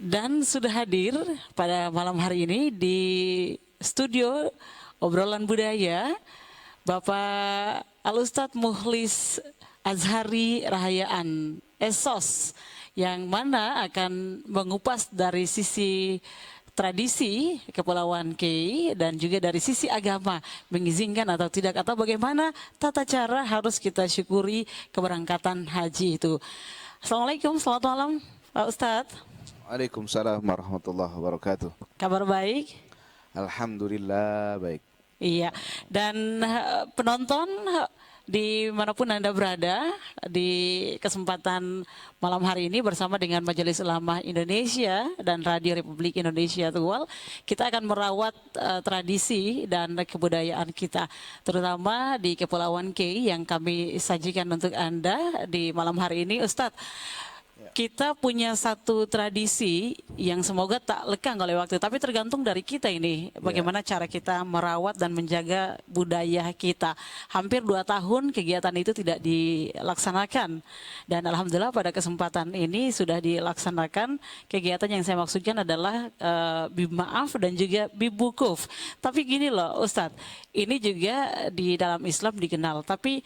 Dan sudah hadir pada malam hari ini di studio obrolan budaya Bapak Al-Ustadz Mukhlis Azhari Rahayaan Esos, yang mana akan mengupas dari sisi tradisi Kepulauan Kei dan juga dari sisi agama, mengizinkan atau tidak, atau bagaimana tata cara harus kita syukuri keberangkatan haji itu. Assalamualaikum, selamat malam Pak Ustadz. Waalaikumsalam warahmatullahi wabarakatuh. Kabar baik? Alhamdulillah baik. Iya, dan penonton dimanapun Anda berada, di kesempatan malam hari ini bersama dengan Majelis Ulama Indonesia dan Radio Republik Indonesia Tual, kita akan merawat tradisi dan kebudayaan kita, terutama di Kepulauan Kei yang kami sajikan untuk Anda di malam hari ini. Ustadz, kita punya satu tradisi yang semoga tak lekang oleh waktu, tapi tergantung dari kita ini, bagaimana cara kita merawat dan menjaga budaya kita. Hampir 2 tahun kegiatan itu tidak dilaksanakan, dan alhamdulillah pada kesempatan ini sudah dilaksanakan. Kegiatan yang saya maksudkan adalah Bib Maaf dan juga Bib Wukuf. Tapi gini loh Ustadz, ini juga di dalam Islam dikenal, tapi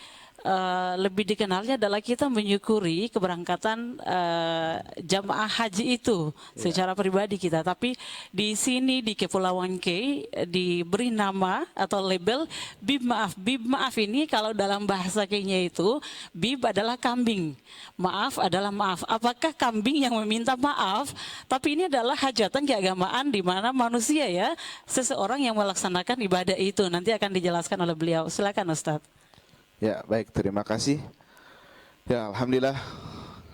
lebih dikenalnya adalah kita menyukuri keberangkatan jamaah haji itu secara pribadi kita. Tapi di sini di Kepulauan Kei diberi nama atau label Bib Maaf. Bib Maaf ini kalau dalam bahasa Kenya itu, Bib adalah kambing, maaf adalah maaf. Apakah kambing yang meminta maaf? Tapi ini adalah hajatan keagamaan di mana manusia ya, seseorang yang melaksanakan ibadah itu. Nanti akan dijelaskan oleh beliau. Silakan Ustadz. Ya baik, terima kasih. Ya alhamdulillah,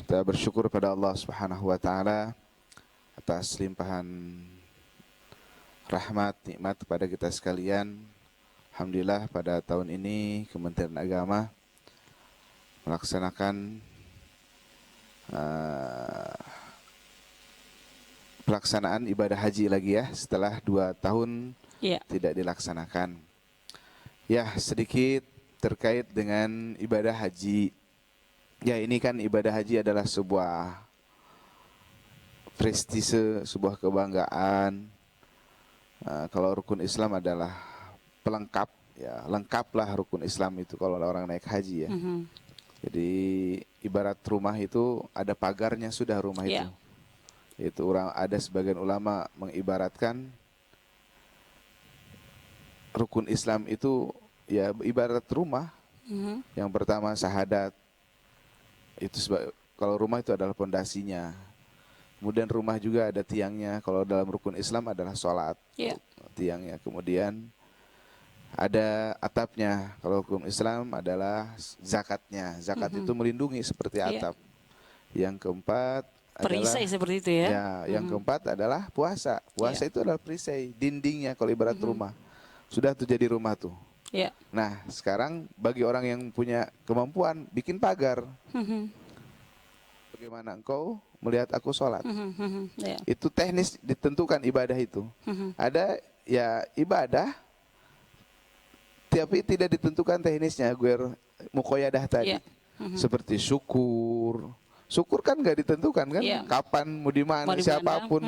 kita bersyukur pada Allah Subhanahu wa taala atas limpahan rahmat nikmat kepada kita sekalian. Alhamdulillah pada tahun ini Kementerian Agama melaksanakan pelaksanaan ibadah haji lagi ya, setelah 2 tahun tidak dilaksanakan. Ya, sedikit terkait dengan ibadah haji. Ya, ini kan ibadah haji adalah sebuah prestise, sebuah kebanggaan. Kalau rukun Islam adalah pelengkap, ya lengkaplah rukun Islam itu kalau orang naik haji ya. Jadi ibarat rumah itu ada pagarnya sudah rumah itu. Itu ada sebagian ulama mengibaratkan rukun Islam itu ya ibarat rumah. Yang pertama syahadat, itu kalau rumah itu adalah pondasinya. Kemudian rumah juga ada tiangnya. Kalau dalam rukun Islam adalah sholat, tiangnya. Kemudian ada atapnya. Kalau rukun Islam adalah zakatnya. Zakat itu melindungi seperti atap. Yang keempat perisai seperti itu ya. Ya, yang keempat adalah puasa. Puasa itu adalah perisai, dindingnya kalau ibarat rumah. Sudah tuh jadi rumah tuh. Nah sekarang bagi orang yang punya kemampuan bikin pagar. Bagaimana engkau melihat aku sholat? Itu teknis ditentukan ibadah itu. Ada ya ibadah tapi tidak ditentukan teknisnya. Gue mukoyadah tadi seperti syukur. Syukur kan gak ditentukan kan, kapan mau di mana siapapun.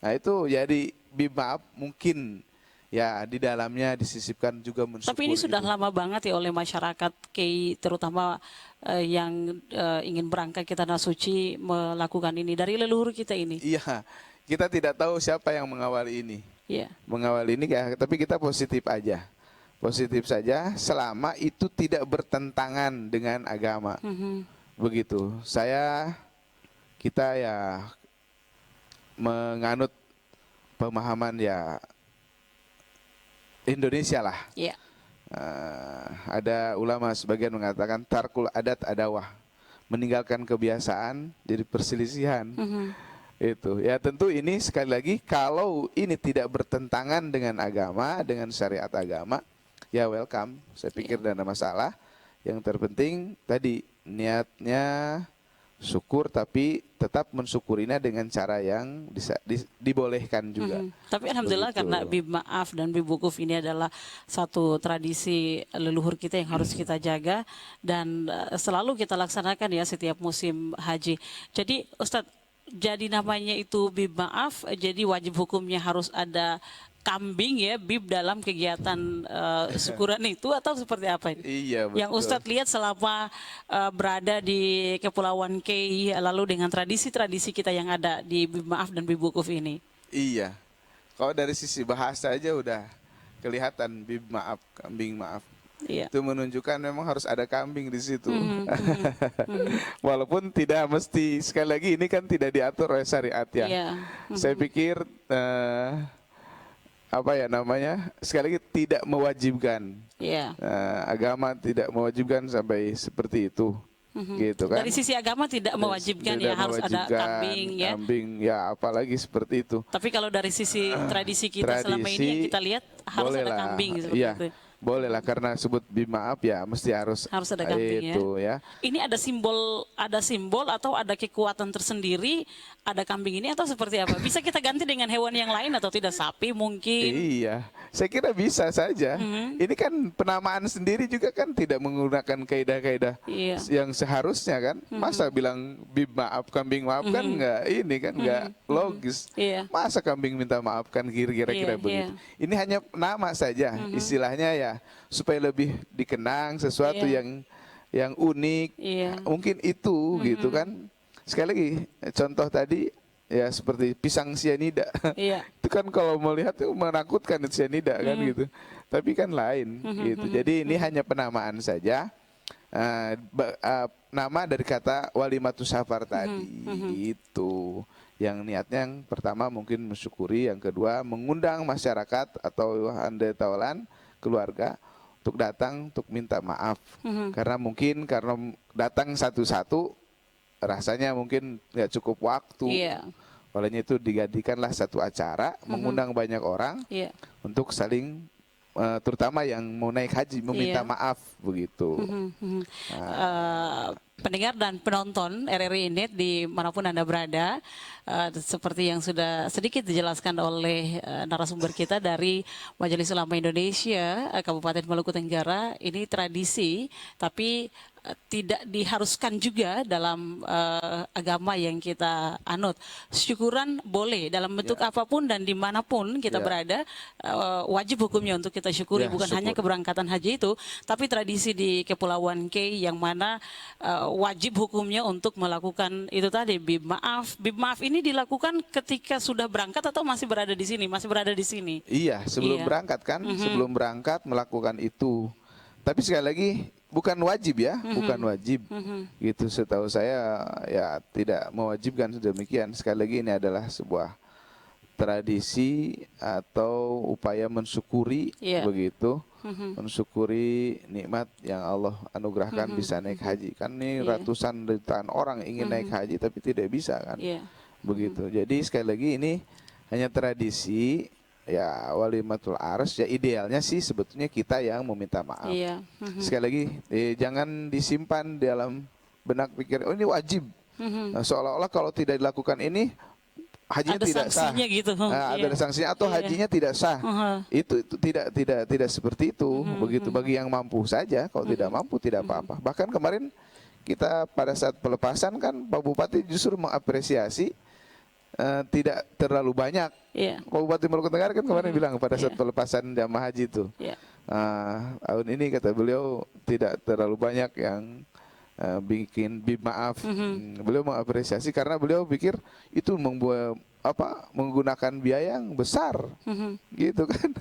Nah itu jadi Bib Maaf mungkin ya di dalamnya disisipkan juga mensyukur. Tapi ini sudah lama banget ya oleh masyarakat Kei, terutama yang ingin berangkat ke Tanah Suci melakukan ini dari leluhur kita ini. Iya, kita tidak tahu siapa yang mengawali ini. Mengawali ini, tapi kita positif aja. Positif saja selama itu tidak bertentangan dengan agama. Begitu. Kita ya menganut pemahaman ya Indonesia lah. Ada ulama sebagian mengatakan tarkul adat adawah, meninggalkan kebiasaan jadi perselisihan. Itu ya tentu ini sekali lagi kalau ini tidak bertentangan dengan agama, dengan syariat agama, ya welcome. Saya pikir tidak ada masalah. Yang terpenting tadi niatnya syukur, tapi tetap mensyukurinya dengan cara yang dibolehkan juga. Tapi alhamdulillah karena Bib Maaf dan Bib Wukuf ini adalah satu tradisi leluhur kita yang harus kita jaga dan selalu kita laksanakan ya setiap musim haji. Jadi Ustadz, jadi namanya itu bib maaf, jadi wajib hukumnya harus ada kambing ya, bib dalam kegiatan syukuran itu atau seperti apa ini? Iya Yang betul. Ustadz lihat selama berada di Kepulauan Kei, lalu dengan tradisi-tradisi kita yang ada di bib maaf dan bib wukuf ini. Iya. Kalau dari sisi bahasa aja udah kelihatan bib maaf, kambing maaf. Iya. Itu menunjukkan memang harus ada kambing di situ. Mhm, mhm, mhm. Walaupun tidak mesti, sekali lagi ini kan tidak diatur oleh syariat ya. Iya. Saya pikir apa ya namanya, sekali lagi tidak mewajibkan. Iya. Agama tidak mewajibkan sampai seperti itu. Gitu kan. Dari sisi agama tidak mewajibkan ya Tidak harus ada mewajibkan, kambing ya. kambing ya apalagi seperti itu. Tapi kalau dari sisi tradisi kita selama ini yang kita lihat harus ada bolehlah. kambing seperti Iya, itu. bolehlah karena sebut bimaaf ya mesti harus Harus ada kambing itu ya. Ini ada simbol atau ada kekuatan tersendiri ada kambing ini atau seperti apa? Bisa kita ganti dengan hewan yang lain atau tidak, sapi mungkin? Iya, saya kira bisa saja. Ini kan penamaan sendiri juga kan tidak menggunakan kaidah-kaidah Iya. yang seharusnya kan. Masa bilang bib maaf, kambing maaf kan nggak ini kan nggak logis. Iya. Masa kambing minta maaf kan kira-kira Iya, begitu. Ini hanya nama saja, istilahnya ya supaya lebih dikenang sesuatu Iya. yang unik. Iya. Mungkin itu gitu kan. Sekali lagi contoh tadi ya seperti pisang sianida. Iya. Itu kan kalau melihat itu menakutkan itu sianida kan gitu. Tapi kan lain gitu. Jadi ini hanya penamaan saja. Nama dari kata walimatus safar tadi itu. Yang niatnya yang pertama mungkin mensyukuri, yang kedua mengundang masyarakat atau handai taulan keluarga untuk datang untuk minta maaf. Karena mungkin karena datang satu-satu rasanya mungkin nggak cukup waktu. Iya. Olehnya itu digantikanlah satu acara mengundang banyak orang Iya. untuk saling terutama yang mau naik haji meminta Iya. maaf begitu. Pendengar dan penonton RRI Net dimanapun Anda berada, seperti yang sudah sedikit dijelaskan oleh narasumber kita dari Majelis Ulama Indonesia Kabupaten Maluku Tenggara, ini tradisi tapi tidak diharuskan juga dalam agama yang kita anut. Syukuran boleh dalam bentuk apapun dan dimanapun kita berada, wajib hukumnya untuk kita syukuri, bukan hanya keberangkatan haji itu, tapi tradisi di Kepulauan Kei yang mana wajib hukumnya untuk melakukan itu tadi bib maaf. Bib maaf ini dilakukan ketika sudah berangkat atau masih berada di sini? Masih berada di sini. Iya, sebelum berangkat kan, sebelum berangkat melakukan itu. Tapi sekali lagi bukan wajib ya, bukan wajib. Gitu setahu saya ya tidak mewajibkan sedemikian. Sekali lagi ini adalah sebuah tradisi atau upaya mensyukuri begitu. Mensyukuri nikmat yang Allah anugerahkan bisa naik haji. Kan ini ratusan jutaan orang ingin naik haji tapi tidak bisa kan. Begitu. Jadi sekali lagi ini hanya tradisi ya walimatul ars ya, idealnya sih sebetulnya kita yang meminta maaf. Sekali lagi jangan disimpan dalam benak pikir oh ini wajib. Nah, seolah-olah kalau tidak dilakukan ini hajinya ada tidak sah. Gitu. Ada sanksinya atau hajinya tidak sah. Itu tidak seperti itu. Begitu bagi yang mampu saja. Kalau tidak mampu tidak apa-apa. Bahkan kemarin kita pada saat pelepasan kan Pak Bupati justru mengapresiasi tidak terlalu banyak. Pak Bupati Maluku Tenggara kan kemarin bilang pada saat pelepasan jamaah haji itu. Tahun ini kata beliau tidak terlalu banyak yang bikin bib maaf. Beliau mengapresiasi karena beliau pikir itu membuat menggunakan biaya yang besar, gitu kan?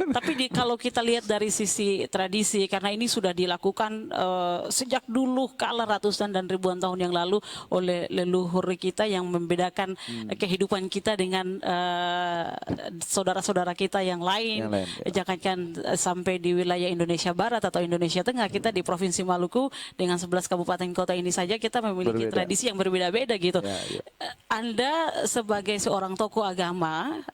Tapi kalau kita lihat dari sisi tradisi, karena ini sudah dilakukan sejak dulu kala ratusan dan ribuan tahun yang lalu oleh leluhur kita yang membedakan kehidupan kita dengan saudara-saudara kita yang lain. Jangankan sampai di wilayah Indonesia Barat atau Indonesia Tengah, kita di Provinsi Maluku dengan 11 kabupaten kota ini saja kita memiliki tradisi yang berbeda-beda gitu. Anda sebagai seorang tokoh agama,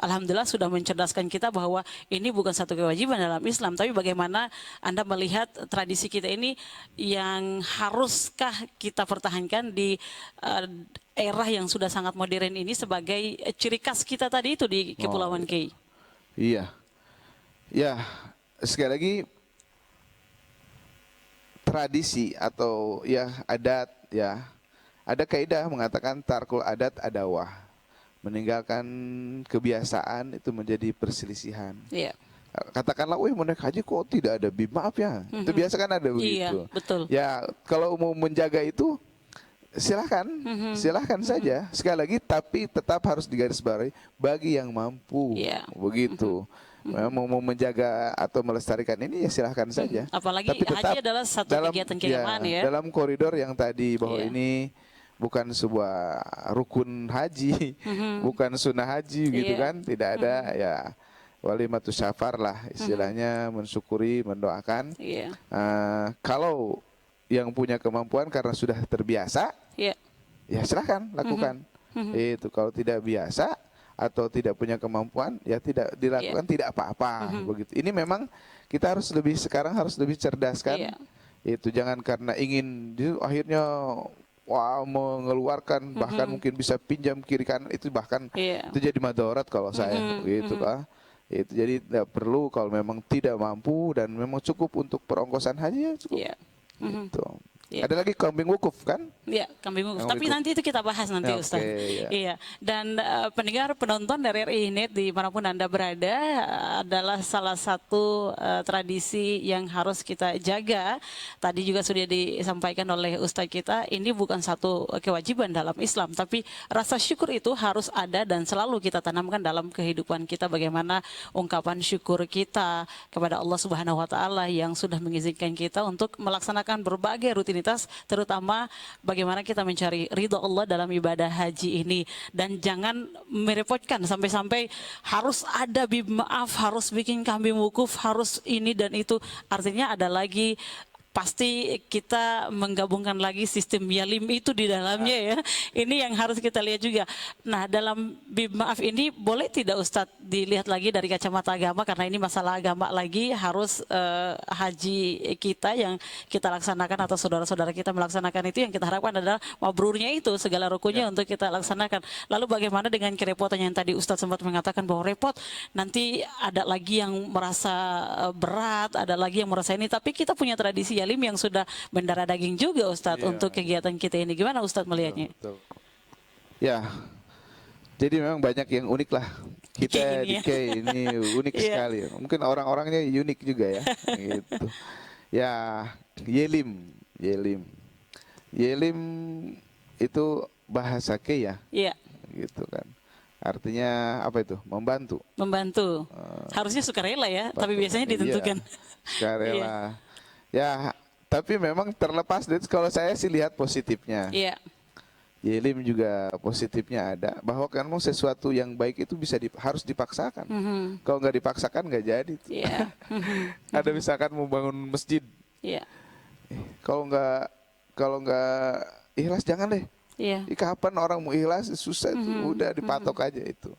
alhamdulillah sudah mencerdaskan kita bahwa ini bukan satu kewajiban dalam Islam, tapi bagaimana Anda melihat tradisi kita ini yang haruskah kita pertahankan di era yang sudah sangat modern ini sebagai ciri khas kita tadi itu di Kepulauan Kei. Iya, ya sekali lagi tradisi atau ya adat ya. ada kaidah mengatakan tarkul adat adawah, meninggalkan kebiasaan itu menjadi perselisihan. Iya. Katakanlah, wih mau naik haji kok tidak ada bib, maaf ya. Itu biasa kan ada begitu. Iya, betul. Ya kalau mau menjaga itu silahkan, silahkan saja. Sekali lagi, tapi tetap harus digarisbawahi bagi yang mampu, Iya. begitu. Mau menjaga atau melestarikan ini ya silahkan saja. Apalagi Tapi tetap haji adalah satu kegiatan keagamaan ya. dalam koridor yang tadi bahwa Iya. ini bukan sebuah rukun haji, bukan sunnah haji gitu Iya. kan, tidak ada ya walimatus syafar lah istilahnya, mensyukuri, mendoakan. Iya. Kalau yang punya kemampuan karena sudah terbiasa, Iya. ya silahkan lakukan. Itu kalau tidak biasa atau tidak punya kemampuan, ya tidak dilakukan, tidak apa-apa. Begitu. Ini memang kita sekarang harus lebih cerdas kan. Iya. Itu jangan karena ingin akhirnya wah mengeluarkan, bahkan mungkin bisa pinjam kiri kanan, itu bahkan Iya. itu jadi madarat kalau saya gitu kan. Itu jadi tidak perlu, kalau memang tidak mampu dan memang cukup untuk perongkosan haji ya cukup. Iya. Gitu. Iya. Ada lagi kambing wukuf kan? Iya, kambing wukuf. Kambing Tapi wukuf. nanti itu kita bahas nanti, Oke, Ustaz. ya. Iya. Dan pendengar penonton dari RRI Net dimanapun Anda berada, adalah salah satu tradisi yang harus kita jaga. Tadi juga sudah disampaikan oleh Ustaz kita, ini bukan satu kewajiban dalam Islam, tapi rasa syukur itu harus ada dan selalu kita tanamkan dalam kehidupan kita. Bagaimana ungkapan syukur kita kepada Allah Subhanahu wa Ta'ala yang sudah mengizinkan kita untuk melaksanakan berbagai rutinitas, terutama bagaimana kita mencari ridho Allah dalam ibadah haji ini. Dan jangan merepotkan sampai-sampai harus ada bib maaf, harus bikin kambing wukuf, harus ini dan itu. Artinya ada lagi, pasti kita menggabungkan lagi sistem yalim itu di dalamnya ya. Ini yang harus kita lihat juga. Nah, dalam bib maaf ini boleh tidak Ustadz dilihat lagi dari kacamata agama, karena ini masalah agama lagi, harus haji kita yang kita laksanakan atau saudara-saudara kita melaksanakan itu, yang kita harapkan adalah mabrurnya itu, segala rukunnya untuk kita laksanakan. Lalu bagaimana dengan kerepotan yang tadi Ustadz sempat mengatakan bahwa repot, nanti ada lagi yang merasa berat, ada lagi yang merasa ini, tapi kita punya tradisi yalim yang sudah mendarah daging juga Ustadz untuk kegiatan kita ini. Gimana Ustadz melihatnya? Betul. Ya, jadi memang banyak yang unik lah. Kita di K ini unik sekali. Mungkin orang-orangnya unik juga ya. Gitu. Ya, yelim itu bahasa K ya. Iya. Gitu kan. Artinya apa itu? Membantu. Membantu. Harusnya sukarela ya, tapi biasanya ditentukan. Iya, sukarela. Ya, tapi memang terlepas dari, kalau saya sih lihat positifnya. Iya. Yelim juga positifnya ada, bahwa kan mau sesuatu yang baik itu harus dipaksakan. Kalau nggak dipaksakan nggak jadi. Iya. Ada misalkan mau bangun masjid. Iya. Kalau nggak ikhlas jangan deh. Iya. Kapan orang mau ikhlas, susah itu, udah dipatok aja itu.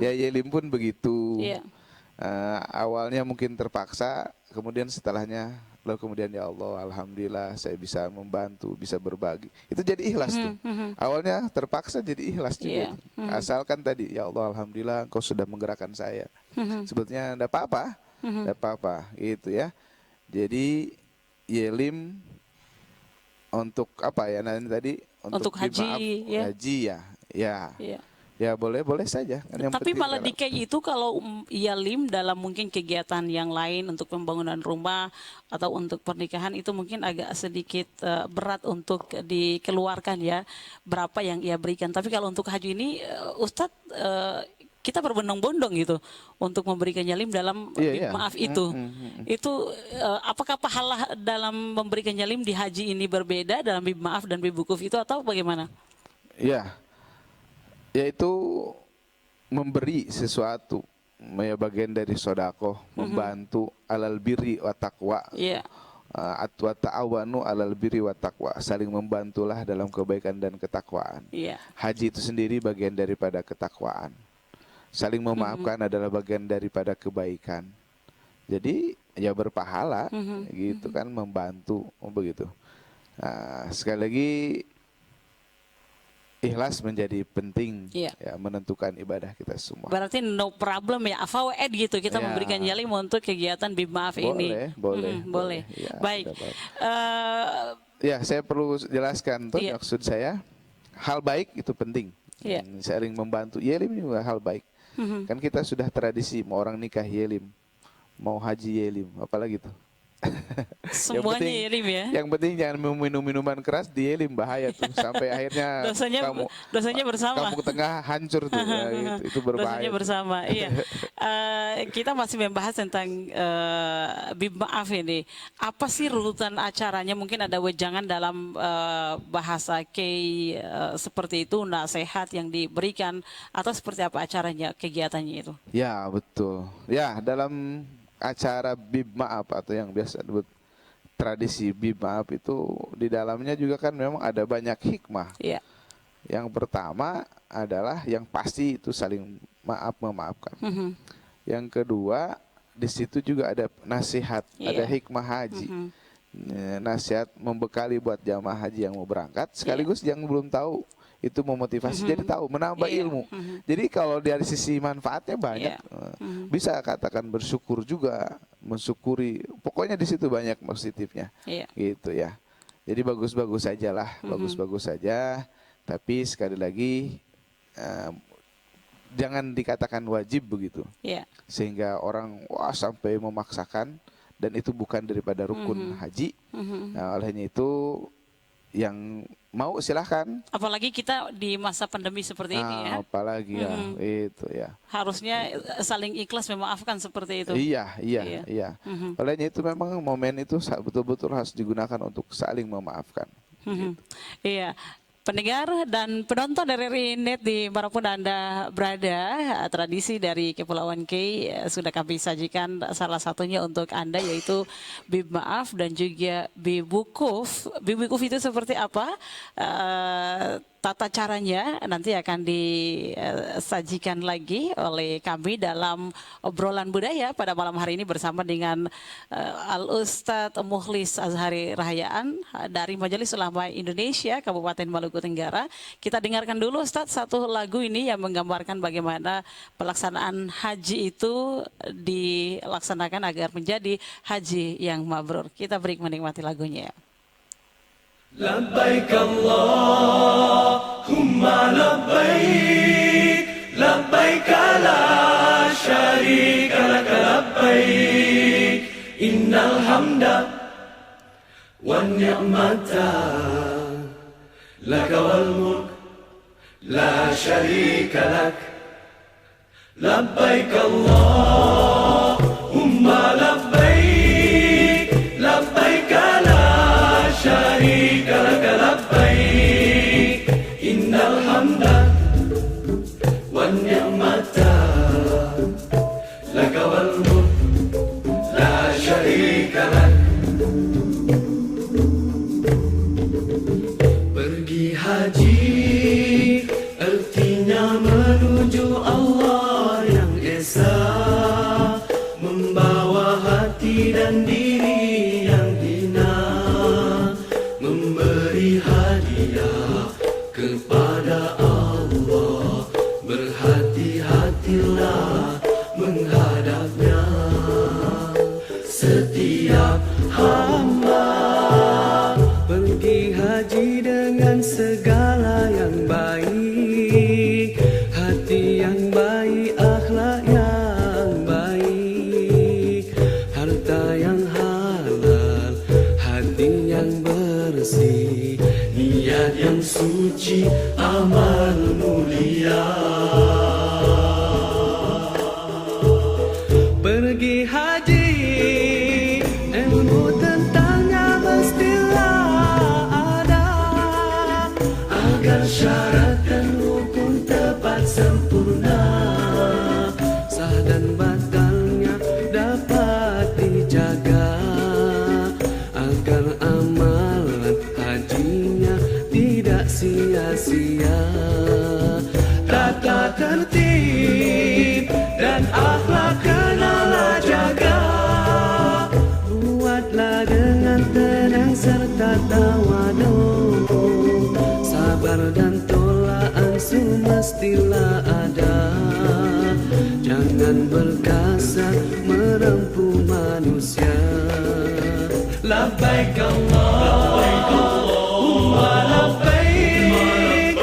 Ya yelim pun begitu. Iya. Awalnya mungkin terpaksa, kemudian setelahnya lalu kemudian ya Allah, alhamdulillah saya bisa membantu, bisa berbagi. Itu jadi ikhlas tuh. Awalnya terpaksa jadi ikhlas juga. Asalkan tadi ya Allah, alhamdulillah Engkau sudah menggerakkan saya. Sebetulnya enggak apa-apa. Enggak apa-apa gitu ya. Jadi yelim untuk apa ya nanti tadi, untuk haji, ya. Haji ya. Ya. Iya. Ya boleh saja. Tapi malah di KI itu kalau yalim dalam mungkin kegiatan yang lain untuk pembangunan rumah atau untuk pernikahan itu mungkin agak sedikit berat untuk dikeluarkan ya, berapa yang ia berikan. Tapi kalau untuk haji ini Ustadz, kita berbondong-bondong gitu untuk memberikan yalim dalam maaf itu. Itu apakah pahala dalam memberikan yalim di haji ini berbeda dalam bib maaf dan bib wukuf itu, atau bagaimana? Ya. Yaitu memberi sesuatu, ya bagian dari sodakoh, membantu alal birri wa taqwa. Iya. Wa ta'awanu alal birri wa taqwa, saling membantulah dalam kebaikan dan ketakwaan. Iya. Haji itu sendiri bagian daripada ketakwaan. Saling memaafkan adalah bagian daripada kebaikan. Jadi ya berpahala gitu kan, membantu begitu. Nah, sekali lagi ikhlas menjadi penting ya, menentukan ibadah kita semua. Berarti no problem ya, fawaid gitu kita memberikan yalim untuk kegiatan bib maaf ini. Boleh. Ya, baik. ya saya perlu jelaskan tuh maksud saya. hal baik itu penting. Iya. Saling membantu. Yelim juga hal baik. Kan kita sudah tradisi mau orang nikah yelim, mau haji yelim, apalagi tuh. Semuanya yelim ya. Yang penting jangan minum minuman keras di yelim, bahaya tuh sampai akhirnya dosanya bersama. Kampung tengah hancur tuh. Ya, itu berbahaya. Dosanya bersama. Iya. Kita masih membahas tentang bib maaf ini. Apa sih runutan acaranya? Mungkin ada wejangan dalam bahasa Kei seperti itu, nasihat yang diberikan atau seperti apa acaranya, kegiatannya itu? Ya, betul. Ya, dalam acara bib maaf atau yang biasa disebut tradisi bib maaf itu di dalamnya juga kan memang ada banyak hikmah. Iya. Yang pertama adalah yang pasti itu saling memaafkan. Yang kedua di situ juga ada nasihat, ada hikmah haji. Nasihat membekali buat jamaah haji yang mau berangkat, sekaligus yang belum tahu itu memotivasi jadi tahu, menambah ilmu. Jadi kalau dari sisi manfaatnya banyak, bisa katakan bersyukur juga, mensyukuri. Pokoknya di situ banyak positifnya, gitu ya. Jadi bagus-bagus saja lah, bagus-bagus saja. Tapi sekali lagi jangan dikatakan wajib begitu, sehingga orang sampai memaksakan dan itu bukan daripada rukun haji. Nah, olehnya itu yang mau silahkan. Apalagi kita di masa pandemi seperti ini ya. Apalagi ya, itu ya. Harusnya saling ikhlas memaafkan seperti itu. Iya. Olehnya itu memang momen itu betul-betul harus digunakan untuk saling memaafkan. Gitu. Iya. Pendengar dan penonton dari RRI.net dimanapun Anda berada, tradisi dari Kepulauan Kei sudah kami sajikan salah satunya untuk Anda, yaitu bib maaf dan juga bib wukuf. Bib wukuf itu seperti apa? Tata caranya nanti akan disajikan lagi oleh kami dalam obrolan budaya pada malam hari ini bersama dengan Al-Ustadz Mukhlis Azhari Rahayaan dari Majelis Ulama Indonesia Kabupaten Maluku Tenggara. Kita dengarkan dulu Ustadz satu lagu ini yang menggambarkan bagaimana pelaksanaan haji itu dilaksanakan agar menjadi haji yang mabrur. Kita break menikmati lagunya. لبيك اللهم لبيك لبيك لا شريك لك لبيك إن الحمد والنعمة لك والملك لا شريك لك لبيك اللهم لبيك لبيك لا شريك لك لبيك إن الحمد والنعمة لك والملك لا شريك لك. Pergi haji artinya menuju Allah yang esa, membawa hati dan diri yang hina, memberi hadiah kepada Allah, berhati-hatilah menghadapnya. Setiap hamba pergi haji dengan segala yang baik, hati yang baik, akhlak yang baik, harta yang halal, hati yang bersih, niat yang suci, amal mulia. Pergi haji, ilmu tentangnya mestilah ada, agar syarat dan rukun tepat sempurna, sah dan batalnya dapat dijaga, agar amalan hajinya tidak sia-sia. Tata tertib dan akhlak kenalah jaga, buatlah dengan tenang serta tawadhu, sabar dan tolaan semestilah ada, jangan berkasar merempuh manusia. Labbaik Allahumma labbaik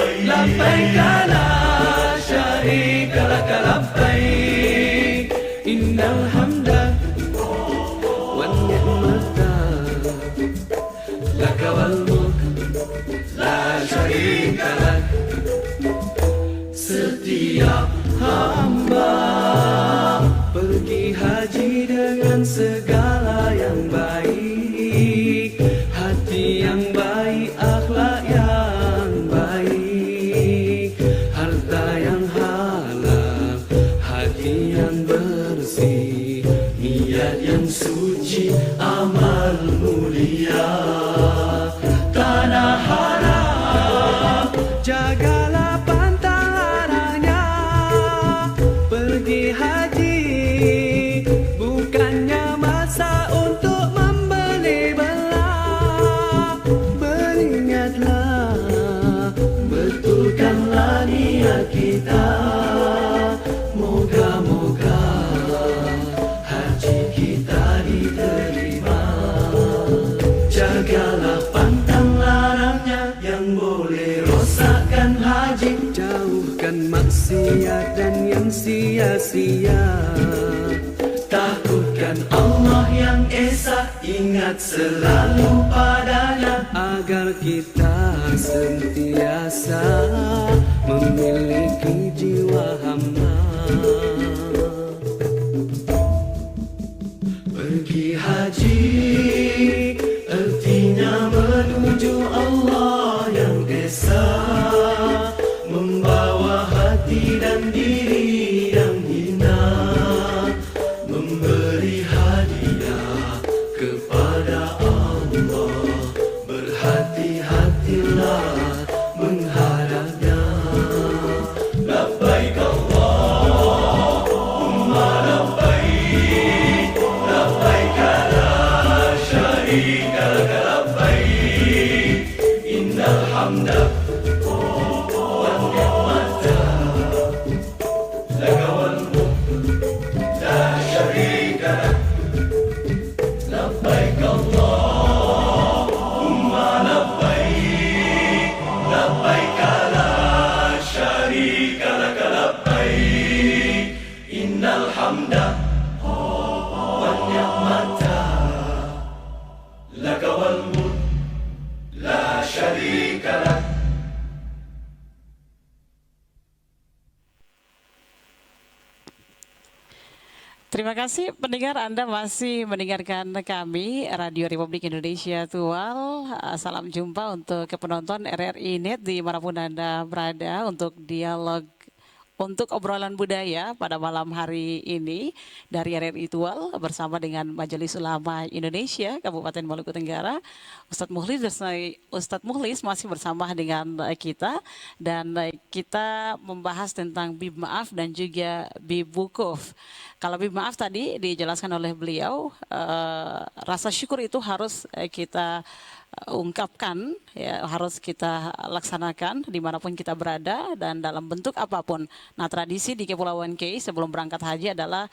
الحمد والنعمة لك والملك لا شريك لك. Setiap hamba pergi haji dengan segala yang baik, hati yang baik, akhlak yang baik, harta yang halal, hati yang bersih, niat yang suci, amal mulia. Tanah haram jagalah pantang larangnya. Pergi haji bukannya masa untuk membeli belah. Beringatlah, betulkanlah niat kita. Moga-moga haji kita diterima. Jagalah pantang larangnya yang boleh rosakkan haji. Jauhkan maksiat dan yang sia-sia. Takutkan Allah yang Esa, ingat selalu padanya, agar kita sentiasa memiliki jiwa hamba. Pergi haji artinya menuju Allah yang Esa, membawa hati dan diri yang hina, memberi hadiah kepada Allah. Berhati-hatilah menghadapnya. Labbaik Allahumma labbaik, labbaik la syarika lak labbaik, innal hamda wan ni'mata laka wal mulk la syarika lak. Labbaik Allahumma labbaik, labbaik la syarika lak labbaik, innal hamda wan ni'mata laka wal mulk la syarika lak. Terima kasih pendengar, Anda masih mendengarkan kami Radio Republik Indonesia Tual. Salam jumpa untuk penonton RRI Net dimanapun Anda berada untuk dialog untuk obrolan budaya pada malam hari ini dari RRI Tual bersama dengan Majelis Ulama Indonesia Kabupaten Maluku Tenggara. Ustadz Mukhlis masih bersama dengan kita dan kita membahas tentang bib maaf dan juga bib wukuf. Kalau bib maaf tadi dijelaskan oleh beliau, rasa syukur itu harus kita ungkapkan, ya, harus kita laksanakan dimanapun kita berada dan dalam bentuk apapun. Nah, tradisi di Kepulauan K sebelum berangkat haji adalah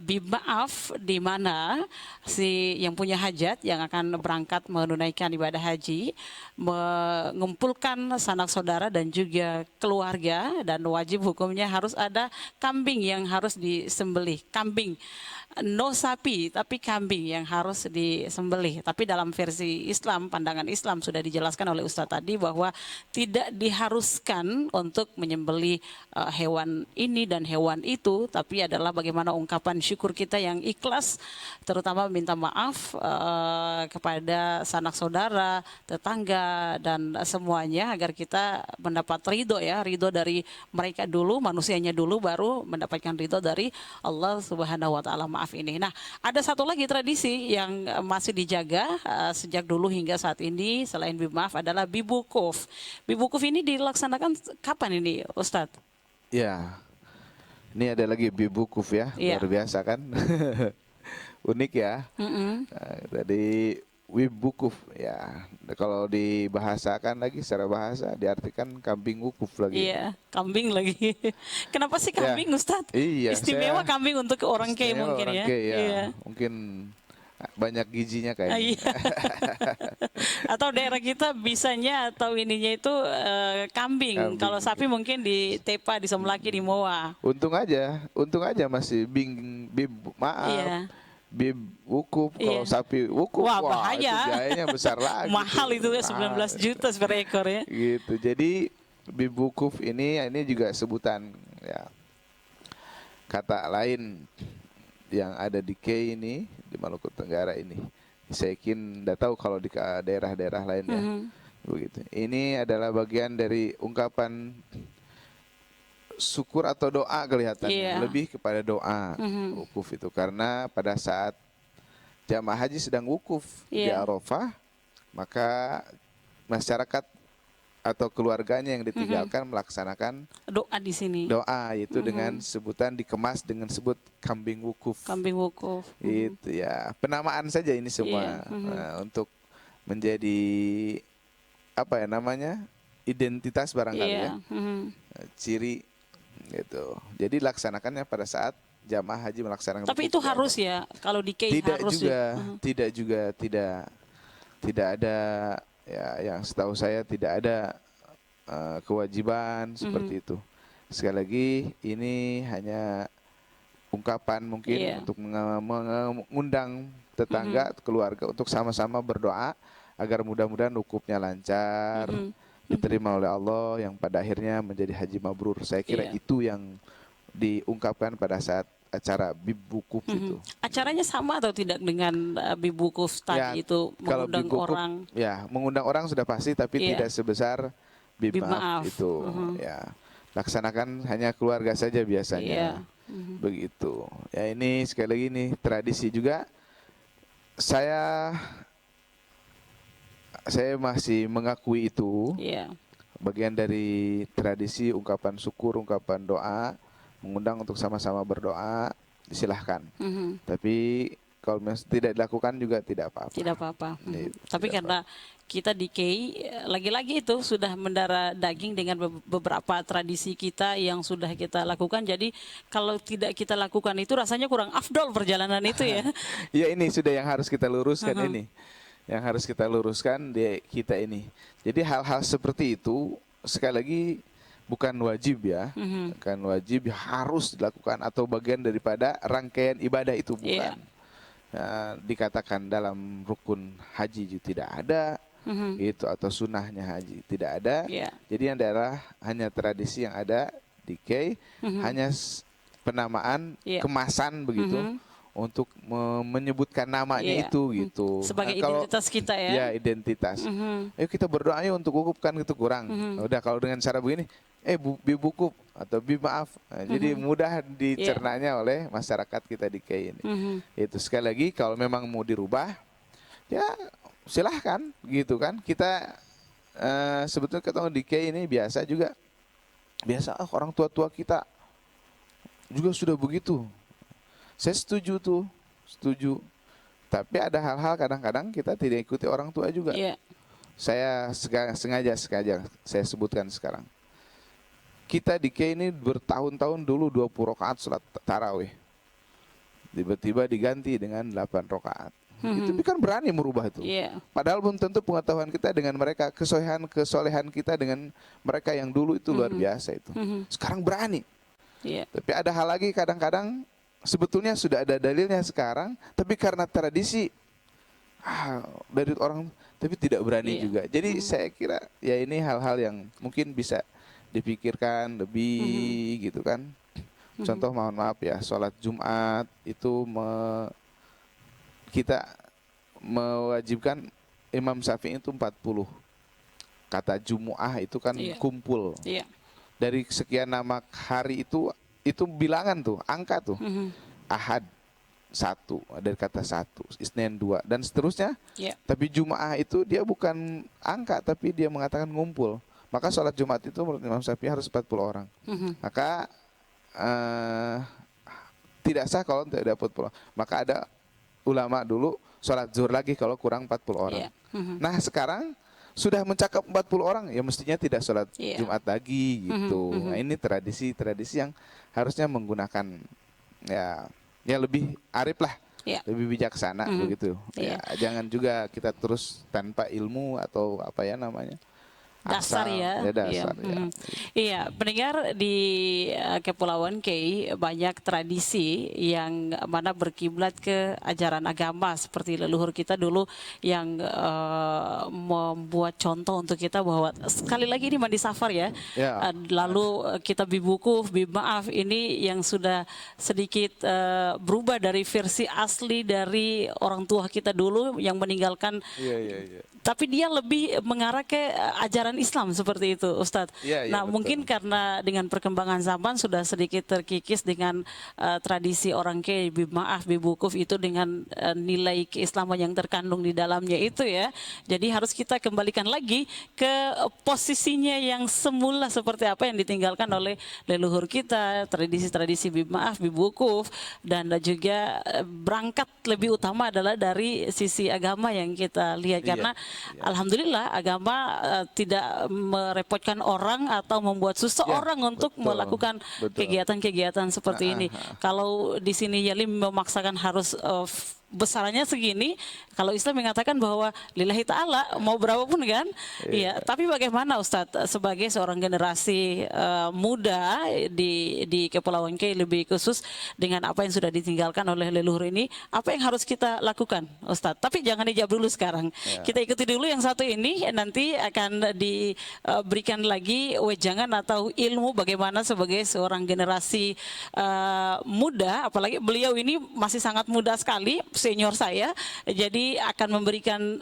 bib maaf, di mana si yang punya hajat yang akan berangkat menunaikan ibadah haji mengumpulkan sanak saudara dan juga keluarga, dan wajib hukumnya harus ada kambing yang harus disembelih. Kambing, no sapi, tapi kambing yang harus disembelih. Tapi dalam versi Islam, pandangan Islam sudah dijelaskan oleh Ustadz tadi bahwa tidak diharuskan untuk menyembelih hewan ini dan hewan itu, tapi adalah bagaimana ungkapan syukur kita yang ikhlas, terutama minta maaf kepada sanak saudara, tetangga, dan semuanya agar kita mendapat ridho, ya, ridho dari mereka dulu, manusianya dulu, baru mendapatkan ridho dari Allah Subhanahu wa Ta'ala. Maaf ini. Nah, ada satu lagi tradisi yang masih dijaga sejak dulu hingga saat ini selain bib maaf adalah bib wukuf. Bib wukuf ini dilaksanakan kapan ini, Ustadz? Ya, ini ada lagi bib wukuf ya, Iya. luar biasa kan, unik ya. Tadi bib wukuf ya, kalau dibahasakan lagi secara bahasa diartikan kambing wukuf lagi. Iya, kambing lagi. Kenapa sih kambing, Ya, Ustadz? iya, Istimewa saya- kambing untuk orang K Istimewa mungkin orang ya. K, ya. Iya. Mungkin banyak gizinya kayaknya. Iya. Atau daerah kita bisanya atau ininya itu kambing. Kambing. Kalau sapi mungkin di tepa, di semlaki, di moa. Untung aja masih bib maaf. Iya. Bib wukuf, kalau Iya. sapi wukuf, Wah, itu bahaya. biayanya besar lagi. Mahal itu ya, 19 juta per ekor ya. Gitu. Jadi bib wukuf ini juga sebutan ya. Kata lain yang ada di K ini, di Maluku Tenggara ini. Saya yakin enggak tahu kalau di daerah-daerah lain ya. Begitu. Ini adalah bagian dari ungkapan syukur atau doa kelihatannya, Iya. lebih kepada doa. Wukuf itu karena pada saat jamaah haji sedang wukuf di Iya. Arafah, maka masyarakat atau keluarganya yang ditinggalkan melaksanakan Doa di sini. doa, yaitu dengan sebutan dikemas dengan sebut kambing wukuf. Kambing wukuf. Itu ya, penamaan saja ini semua. Iya. Nah, untuk menjadi apa ya namanya, identitas barangkali ya, Iya. ciri gitu. Jadi laksanakannya pada saat jamaah haji melaksanakan. Tapi wukuf itu di harus Arafah. ya, kalau di K Tidak harus juga, ya. tidak ada ya, yang setahu saya tidak ada kewajiban seperti itu. Sekali lagi ini hanya ungkapan mungkin Iya. untuk mengundang tetangga, keluarga untuk sama-sama berdoa agar mudah-mudahan wukufnya lancar, diterima oleh Allah, yang pada akhirnya menjadi haji mabrur. Saya kira Iya. itu yang diungkapkan pada saat acara bib wukuf itu. Acaranya sama atau tidak dengan bib wukuf tadi itu kalau mengundang bib wukuf, orang? ya mengundang orang sudah pasti, tapi Iya. tidak sebesar bib Bib maaf maaf. itu. Ya, laksanakan hanya keluarga saja biasanya. Iya. Begitu. Ya, ini sekali lagi nih tradisi juga. Saya masih mengakui itu Iya. bagian dari tradisi, ungkapan syukur, ungkapan doa, mengundang untuk sama-sama berdoa, silahkan. Tapi kalau tidak dilakukan juga tidak apa-apa. Tidak apa-apa. Iya, Tapi tidak karena kita di K lagi-lagi itu sudah mendarah daging dengan beberapa tradisi kita yang sudah kita lakukan. Jadi kalau tidak kita lakukan itu rasanya kurang afdol perjalanan itu ya. Ya, ini sudah yang harus kita luruskan ini. Yang harus kita luruskan di kita ini. Jadi hal-hal seperti itu sekali lagi bukan wajib ya. Bukan wajib, harus dilakukan atau bagian daripada rangkaian ibadah itu, bukan. Nah, dikatakan dalam rukun haji juga tidak ada. Itu atau sunnahnya haji tidak ada. Iya. Jadi yang adalah hanya tradisi yang ada di K, hanya penamaan, Iya. kemasan begitu untuk menyebutkan namanya Iya. itu gitu. Sebagai Nah, kalau- identitas kita ya. Ya, identitas. Ayo kita berdoa yuk untuk wukuf, kan itu kurang. Udah kalau dengan cara begini, bib wukuf atau bib maaf. Nah, jadi mudah dicernanya oleh masyarakat kita di K ini. Itu sekali lagi kalau memang mau dirubah, ya silahkan gitu kan. Kita sebetulnya ketemu di K ini biasa juga. Biasa orang tua-tua kita juga sudah begitu. Saya setuju tuh, setuju. Tapi ada hal-hal kadang-kadang kita tidak ikuti orang tua juga. Iya. Saya sengaja saya sebutkan sekarang. Kita di K ini bertahun-tahun dulu 20 rakaat salat tarawih. Tiba-tiba diganti dengan 8 rakaat. Itu kan berani merubah itu. Iya. Padahal belum tentu pengetahuan kita dengan mereka, kesolehan kita dengan mereka yang dulu itu luar biasa itu. Sekarang berani. Iya. Tapi ada hal lagi kadang-kadang sebetulnya sudah ada dalilnya sekarang, tapi karena tradisi dari orang, tapi tidak berani Iya. juga. Jadi saya kira ya ini hal-hal yang mungkin bisa dipikirkan lebih gitu kan. Contoh mohon maaf ya, sholat Jumat itu kita mewajibkan Imam Syafi'i itu 40. Kata Jumu'ah itu kan Iya. kumpul. Iya. Dari sekian nama hari itu bilangan tuh, angka tuh. Ahad 1, dari kata 1, Isnin 2 dan seterusnya. Iya. Tapi Jumaah itu dia bukan angka, tapi dia mengatakan ngumpul. Maka sholat Jumat itu menurut Imam Syafi'i harus 40 orang. Maka tidak sah kalau tidak dapat 40. Maka ada ulama dulu sholat zuhur lagi kalau kurang 40 orang. Iya. Nah sekarang sudah mencakup 40 orang, ya mestinya tidak sholat Iya. Jumat lagi gitu. Nah ini tradisi yang harusnya menggunakan ya lebih arif lah Ya. lebih bijaksana begitu. Iya. Ya, jangan juga kita terus tanpa ilmu atau apa ya namanya. Dasar Asal, ya, dasar ya. Iya, pendengar di Kepulauan K banyak tradisi yang mana berkiblat ke ajaran agama seperti leluhur kita dulu yang membuat contoh untuk kita bahwa sekali lagi ini mandi safar ya. Ya. Lalu kita bibukuf, maaf ini yang sudah sedikit berubah dari versi asli dari orang tua kita dulu yang meninggalkan. Iya. Tapi dia lebih mengarah ke ajaran Islam seperti itu, Ustadz. Iya, Nah, betul. mungkin karena dengan perkembangan zaman sudah sedikit terkikis dengan tradisi orang ke maaf bibukuf itu dengan nilai keislaman yang terkandung di dalamnya itu ya. Jadi harus kita kembalikan lagi ke posisinya yang semula seperti apa yang ditinggalkan oleh leluhur kita, tradisi-tradisi maaf bibukuf, dan juga berangkat lebih utama adalah dari sisi agama yang kita lihat karena alhamdulillah agama tidak merepotkan orang atau membuat susah orang untuk melakukan kegiatan-kegiatan seperti ini. Kalau di sini Yalim memaksakan harus besarannya segini, kalau Islam mengatakan bahwa lillahi ta'ala mau berapapun kan, iya. Tapi bagaimana Ustadz sebagai seorang generasi muda di Kepulauan K lebih khusus dengan apa yang sudah ditinggalkan oleh leluhur ini, apa yang harus kita lakukan Ustadz? Tapi jangan dijawab dulu sekarang, kita ikuti dulu yang satu ini, nanti akan diberikan lagi wejangan atau ilmu bagaimana sebagai seorang generasi muda, apalagi beliau ini masih sangat muda sekali, senior saya, jadi akan memberikan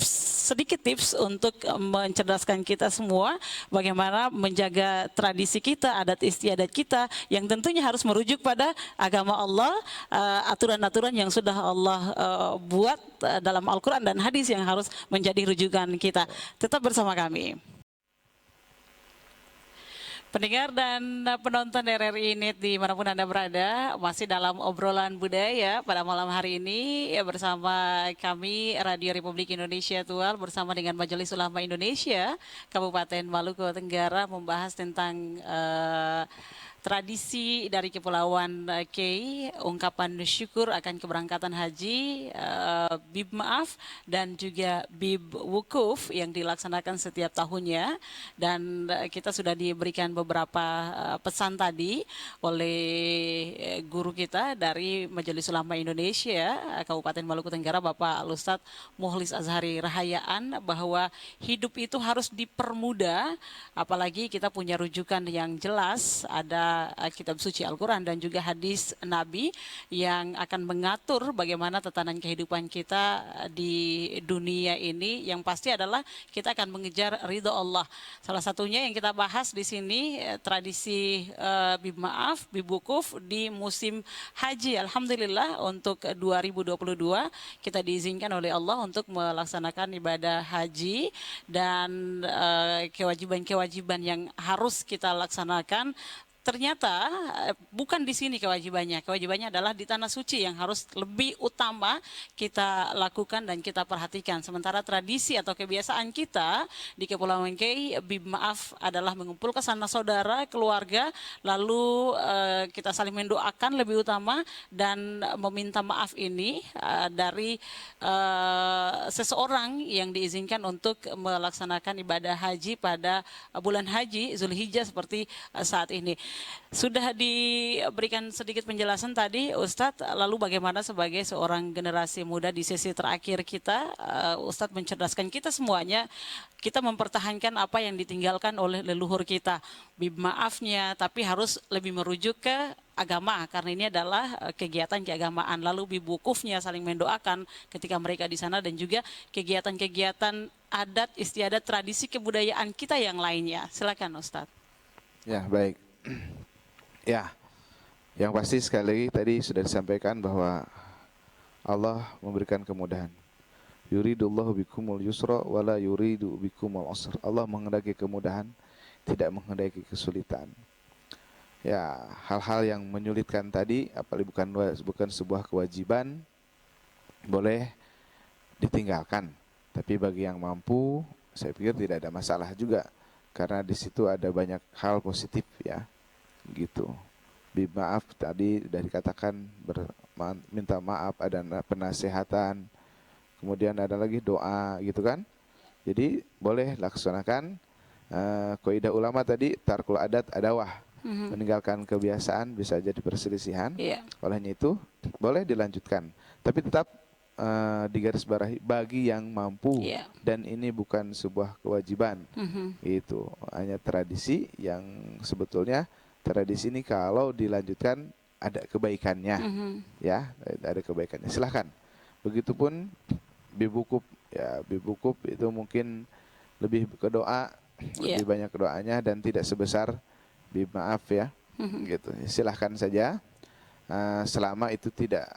sedikit tips untuk mencerdaskan kita semua bagaimana menjaga tradisi kita, adat istiadat kita yang tentunya harus merujuk pada agama Allah, aturan-aturan yang sudah Allah buat dalam Al-Quran dan hadis yang harus menjadi rujukan kita. Tetap bersama kami. Pendengar dan penonton RRI Net dimanapun Anda berada, masih dalam obrolan budaya pada malam hari ini bersama kami Radio Republik Indonesia Tual bersama dengan Majelis Ulama Indonesia Kabupaten Maluku Tenggara membahas tentang tradisi dari Kepulauan K, ungkapan syukur akan keberangkatan haji, bib maaf dan juga bib wukuf yang dilaksanakan setiap tahunnya. Dan kita sudah diberikan beberapa pesan tadi oleh guru kita dari Majelis Ulama Indonesia Kabupaten Maluku Tenggara, Bapak Ustadz Mukhlis Azhari Rahayaan, bahwa hidup itu harus dipermudah, apalagi kita punya rujukan yang jelas, ada kitab suci Al-Quran dan juga hadis Nabi yang akan mengatur bagaimana tatanan kehidupan kita di dunia ini, yang pasti adalah kita akan mengejar ridho Allah. Salah satunya yang kita bahas di sini tradisi bib maaf, bib wukuf di musim haji. Alhamdulillah untuk 2022 kita diizinkan oleh Allah untuk melaksanakan ibadah haji dan kewajiban-kewajiban yang harus kita laksanakan. Ternyata bukan di sini kewajibannya. Kewajibannya adalah di tanah suci yang harus lebih utama kita lakukan dan kita perhatikan. Sementara tradisi atau kebiasaan kita di Kepulauan K, bib maaf adalah mengumpulkan sanak saudara, keluarga, lalu kita saling mendoakan lebih utama dan meminta maaf ini dari seseorang yang diizinkan untuk melaksanakan ibadah haji pada bulan haji Zulhijjah seperti saat ini. Sudah diberikan sedikit penjelasan tadi Ustadz, lalu bagaimana sebagai seorang generasi muda di sesi terakhir kita, Ustadz mencerdaskan kita semuanya, kita mempertahankan apa yang ditinggalkan oleh leluhur kita, bib maafnya, tapi harus lebih merujuk ke agama karena ini adalah kegiatan keagamaan. Lalu bib wukufnya saling mendoakan ketika mereka di sana dan juga kegiatan-kegiatan adat istiadat tradisi kebudayaan kita yang lainnya. Silakan Ustadz. Ya, baik. Ya, yang pasti sekali lagi tadi sudah disampaikan bahwa Allah memberikan kemudahan. Yuridullahu bikumul yusra wala yuridu bikumul usra. Allah menghendaki kemudahan, tidak menghendaki kesulitan. Ya, hal-hal yang menyulitkan tadi, apalagi bukan sebuah kewajiban, boleh ditinggalkan. Tapi bagi yang mampu, saya pikir tidak ada masalah juga, karena di situ ada banyak hal positif ya. Gitu. Bib maaf tadi sudah dikatakan minta maaf, ada penasehatan, kemudian ada lagi doa gitu kan. Jadi boleh laksanakan kaidah ulama tadi, tarkul adat adawah, meninggalkan kebiasaan bisa jadi perselisihan. Olehnya itu boleh dilanjutkan, tapi tetap digarisbawahi bagi yang mampu, dan ini bukan sebuah kewajiban. Itu hanya tradisi yang sebetulnya tradisi ini kalau dilanjutkan ada kebaikannya, ya, ada kebaikannya. Silahkan. Begitupun bibukuf, ya, bibukuf itu mungkin lebih ke doa, lebih banyak doanya dan tidak sebesar maaf ya, gitu. Silahkan saja, selama itu tidak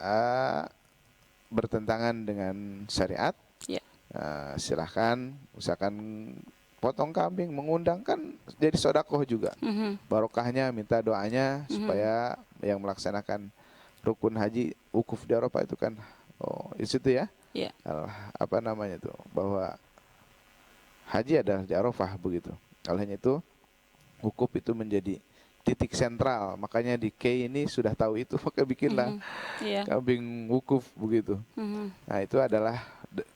bertentangan dengan syariat. Silahkan, misalkan potong kambing, mengundang, kan jadi sodakoh juga. Barokahnya, minta doanya supaya yang melaksanakan rukun haji wukuf di Arafah itu kan, itu ya, apa namanya itu, bahwa haji adalah di Arafah begitu. Olehnya itu wukuf itu menjadi titik sentral, makanya di K ini sudah tahu itu, maka bikinlah kambing wukuf begitu. Nah, itu adalah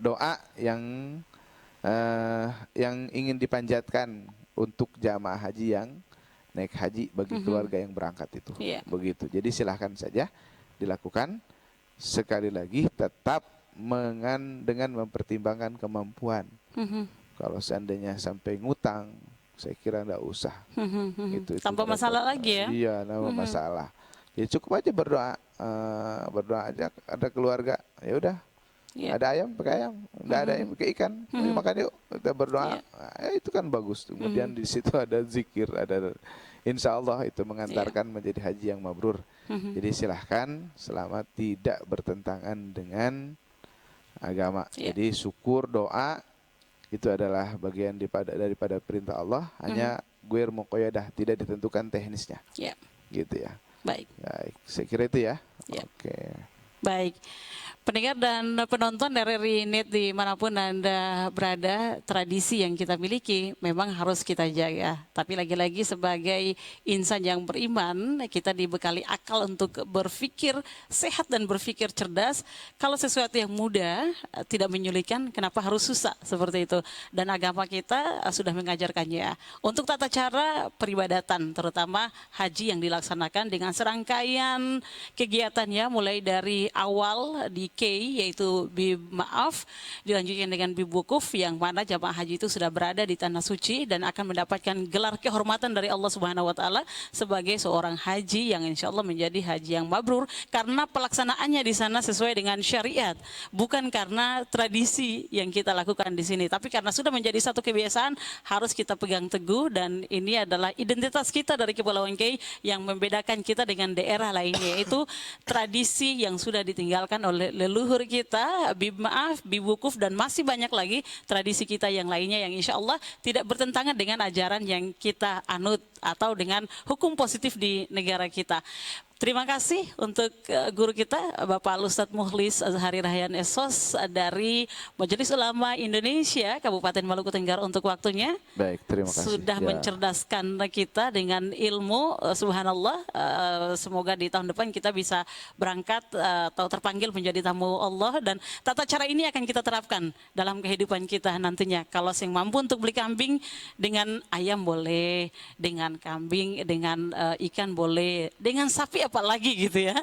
doa yang ingin dipanjatkan untuk jamaah haji yang naik haji bagi keluarga yang berangkat itu. Begitu. Jadi silahkan saja dilakukan. Sekali lagi tetap dengan mempertimbangkan kemampuan. Kalau seandainya sampai ngutang, saya kira enggak usah. Itu tanpa masalah lagi ya. Iya, tanpa masalah. Ya cukup aja berdoa, berdoa aja, ada keluarga, ya udah. Ada ayam pakai ayam, enggak ada ayam pakai ikan. Makan yuk, kita berdoa. Nah, itu kan bagus. Kemudian di situ ada zikir, ada, insya Allah itu mengantarkan menjadi haji yang mabrur. Jadi silahkan selama tidak bertentangan dengan agama. Jadi syukur, doa itu adalah bagian daripada perintah Allah, hanya guir muqayyadah, tidak ditentukan teknisnya. Gitu ya. Baik. Saya kira itu ya. Oke. Baik. Pendengar dan penonton dari Net dimanapun Anda berada, tradisi yang kita miliki memang harus kita jaga. Tapi lagi-lagi sebagai insan yang beriman, kita dibekali akal untuk berpikir sehat dan berpikir cerdas. Kalau sesuatu yang mudah, tidak menyulitkan, kenapa harus susah seperti itu? Dan agama kita sudah mengajarkannya. Untuk tata cara peribadatan, terutama haji yang dilaksanakan dengan serangkaian kegiatannya, mulai dari awal di K, yaitu maaf, dilanjutkan dengan wukuf, yang mana jamaah haji itu sudah berada di tanah suci dan akan mendapatkan gelar kehormatan dari Allah Subhanahu wa taala sebagai seorang haji yang insya Allah menjadi haji yang mabrur, karena pelaksanaannya di sana sesuai dengan syariat, bukan karena tradisi yang kita lakukan di sini, tapi karena sudah menjadi satu kebiasaan harus kita pegang teguh, dan ini adalah identitas kita dari Kepulauan K yang membedakan kita dengan daerah lainnya, yaitu tradisi yang sudah ditinggalkan oleh leluhur kita, maaf, wukuf, dan masih banyak lagi tradisi kita yang lainnya yang insya Allah tidak bertentangan dengan ajaran yang kita anut atau dengan hukum positif di negara kita. Terima kasih untuk guru kita, Bapak Ustadz Mukhlis Azhari Rahyan Esos dari Majelis Ulama Indonesia Kabupaten Maluku Tenggara, untuk waktunya. Baik, terima kasih. Sudah mencerdaskan kita dengan ilmu, subhanallah. Semoga di tahun depan kita bisa berangkat atau terpanggil menjadi tamu Allah, dan tata cara ini akan kita terapkan dalam kehidupan kita nantinya. Kalau yang mampu untuk beli kambing, dengan ayam boleh, dengan kambing, dengan ikan boleh, dengan sapi apalagi gitu ya.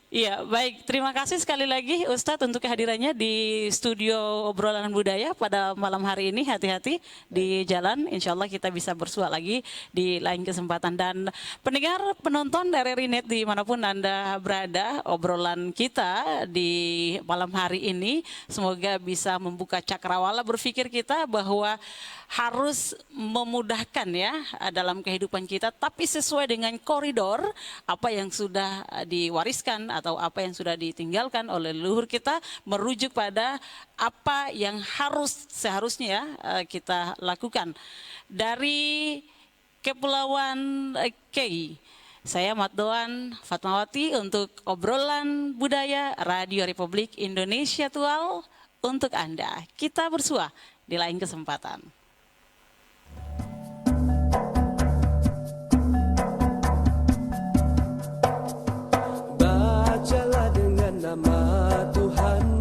Iya, baik. Terima kasih sekali lagi Ustadz untuk kehadirannya di studio obrolan budaya pada malam hari ini. Hati-hati di jalan, insya Allah kita bisa bersua lagi di lain kesempatan. Dan pendengar, penonton dari Net dimanapun Anda berada, obrolan kita di malam hari ini semoga bisa membuka cakrawala berpikir kita bahwa harus memudahkan ya dalam kehidupan kita, tapi sesuai dengan koridor apa yang sudah diwariskan atau apa yang sudah ditinggalkan oleh leluhur kita, merujuk pada apa yang seharusnya ya kita lakukan. Dari Kepulauan K, saya Matdoan Fatmawati untuk obrolan budaya Radio Republik Indonesia Tual untuk Anda. Kita bersua di lain kesempatan. Bacalah dengan Tuhan